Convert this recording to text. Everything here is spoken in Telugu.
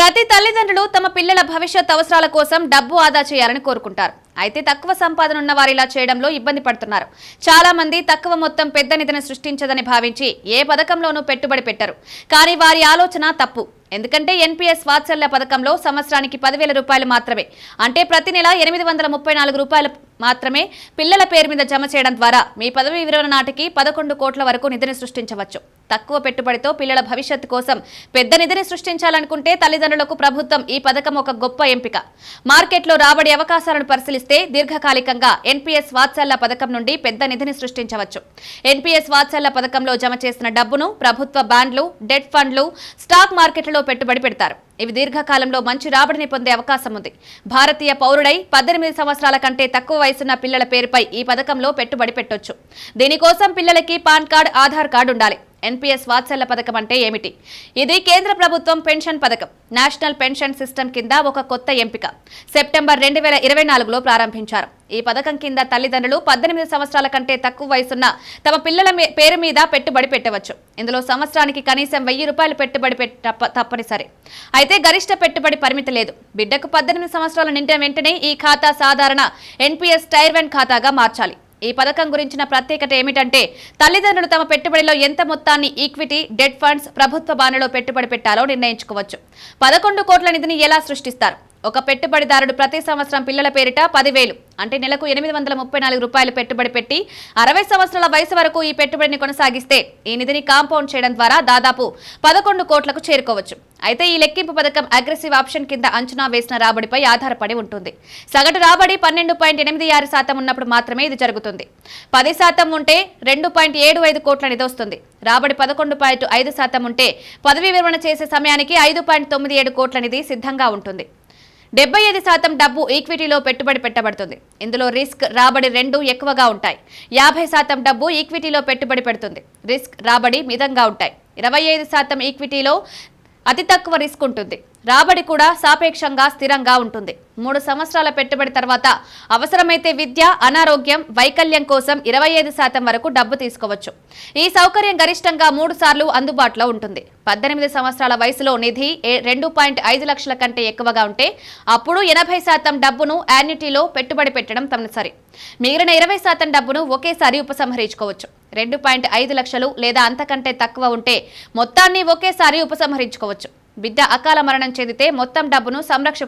ప్రతి తల్లిదండ్రులు తమ పిల్లల భవిష్యత్ అవసరాల కోసం డబ్బు ఆదా చేయాలని కోరుకుంటారు. అయితే తక్కువ సంపాదన ఉన్న వారు ఇలా చేయడంలో ఇబ్బంది పడుతున్నారు. చాలా మంది తక్కువ మొత్తం పెద్ద నిధిని సృష్టించదని భావించి ఏ పథకంలోనూ పెట్టుబడి పెట్టరు. కానీ వారి ఆలోచన తప్పు. ఎందుకంటే ఎన్పీఎస్ వాత్సల్య పథకంలో సంవత్సరానికి 10,000 రూపాయలు మాత్రమే, అంటే ప్రతి నెల 834 రూపాయలు మాత్రమే పిల్లల పేరు మీద జమ చేయడం ద్వారా మీ పదవి విరమణ నాటికి 11 కోట్ల వరకు నిధిని సృష్టించవచ్చు. తక్కువ పెట్టుబడితో పిల్లల భవిష్యత్తు కోసం పెద్ద నిధిని సృష్టించాలనుకుంటే తల్లిదండ్రులకు ప్రభుత్వం ఈ పథకం ఒక గొప్ప ఎంపిక. మార్కెట్లో రాబడి అవకాశాలను పరిశీలిస్తే దీర్ఘకాలికంగా ఎన్పీఎస్ వాత్సల్య పథకం నుండి పెద్ద నిధిని సృష్టించవచ్చు. ఎన్పీఎస్ వాత్సల్య పథకంలో జమ చేసిన డబ్బును ప్రభుత్వ బాండ్లు, డెట్ ఫండ్లు, స్టాక్ మార్కెట్లలో పెట్టుబడి పెడతారు. ఇవి దీర్ఘకాలంలో మంచి రాబడిని పొందే అవకాశం ఉంది. భారతీయ పౌరుడై 18 సంవత్సరాల కంటే తక్కువ వయసున్న పిల్లల పేరుపై ఈ పథకంలో పెట్టుబడి పెట్టొచ్చు. దీనికోసం పిల్లలకి పాన్ కార్డ్, ఆధార్ కార్డు ఉండాలి. ఎన్పీఎస్ వాత్సల్య పథకం అంటే ఏమిటి? ఇది కేంద్ర ప్రభుత్వం పెన్షన్ పథకం. నేషనల్ పెన్షన్ సిస్టమ్ కింద ఒక కొత్త ఎంపిక. సెప్టెంబర్ 2024లో ప్రారంభించారు. ఈ పథకం కింద తల్లిదండ్రులు 18 సంవత్సరాల కంటే తక్కువ వయసున్న తమ పిల్లల పేరు మీద పెట్టుబడి పెట్టవచ్చు. ఇందులో సంవత్సరానికి కనీసం 1000 రూపాయలు పెట్టుబడి తప్పనిసరి. అయితే గరిష్ట పెట్టుబడి పరిమితి లేదు. బిడ్డకు 18 సంవత్సరాలు నిండిన వెంటనే ఈ ఖాతా సాధారణ ఎన్పీఎస్ టైర్ 1 ఖాతాగా మార్చాలి. ఈ పథకం గురించిన ప్రత్యేకత ఏమిటంటే తల్లిదండ్రులు తమ పెట్టుబడిలో ఎంత మొత్తాన్ని ఈక్విటీ, డెట్ ఫండ్స్, ప్రభుత్వ బాండ్లలో పెట్టుబడి పెట్టాలో నిర్ణయించుకోవచ్చు. 11 కోట్ల నిధిని ఎలా సృష్టిస్తారు? ఒక పెట్టుబడిదారుడు ప్రతి సంవత్సరం పిల్లల పేరిట 10,000 అంటే నెలకు 834 రూపాయలు పెట్టుబడి పెట్టి 60 సంవత్సరాల వయసు వరకు ఈ పెట్టుబడిని కొనసాగిస్తే ఈ నిధిని కాంపౌండ్ చేయడం ద్వారా దాదాపు 11 కోట్లకు చేరుకోవచ్చు. అయితే ఈ లెక్కింపు పథకం అగ్రెసివ్ ఆప్షన్ కింద అంచనా వేసిన రాబడిపై ఆధారపడి ఉంటుంది. సగటు రాబడి 12.86% ఉన్నప్పుడు మాత్రమే ఇది జరుగుతుంది. 10% ఉంటే 2.75 కోట్ల నిధి వస్తుంది. రాబడి 11.5% ఉంటే పదవీ విరమణ చేసే సమయానికి 5.97 కోట్ల నిధి సిద్ధంగా ఉంటుంది. 75% డబ్బు ఈక్విటీలో పెట్టుబడి పెట్టబడుతుంది. ఇందులో రిస్క్, రాబడి రెండూ ఎక్కువగా ఉంటాయి. 50% డబ్బు ఈక్విటీలో పెట్టుబడి పెడుతుంది. రిస్క్, రాబడి మితంగా ఉంటాయి. 25% ఈక్విటీలో అతి తక్కువ రిస్క్ ఉంటుంది. రాబడి కూడా సాపేక్షంగా స్థిరంగా ఉంటుంది. 3 సంవత్సరాల పెట్టుబడి తర్వాత అవసరమైతే విద్య, అనారోగ్యం, వైకల్యం కోసం 25% వరకు డబ్బు తీసుకోవచ్చు. ఈ సౌకర్యం గరిష్టంగా 3 సార్లు అందుబాటులో ఉంటుంది. 18 సంవత్సరాల వయసులో నిధి 2.5 లక్షల కంటే ఎక్కువగా ఉంటే అప్పుడు 80% డబ్బును యాన్యుటీలో పెట్టుబడి పెట్టడం తప్పనిసరి. మిగిలిన 20% డబ్బును ఒకేసారి ఉపసంహరించుకోవచ్చు. 2.5 లక్షలు లేదా అంతకంటే తక్కువ ఉంటే మొత్తాన్ని ఒకేసారి ఉపసంహరించుకోవచ్చు. బిడ్డ అకాల మరణం చెందితే మొత్తం డబ్బును సంరక్షకుడు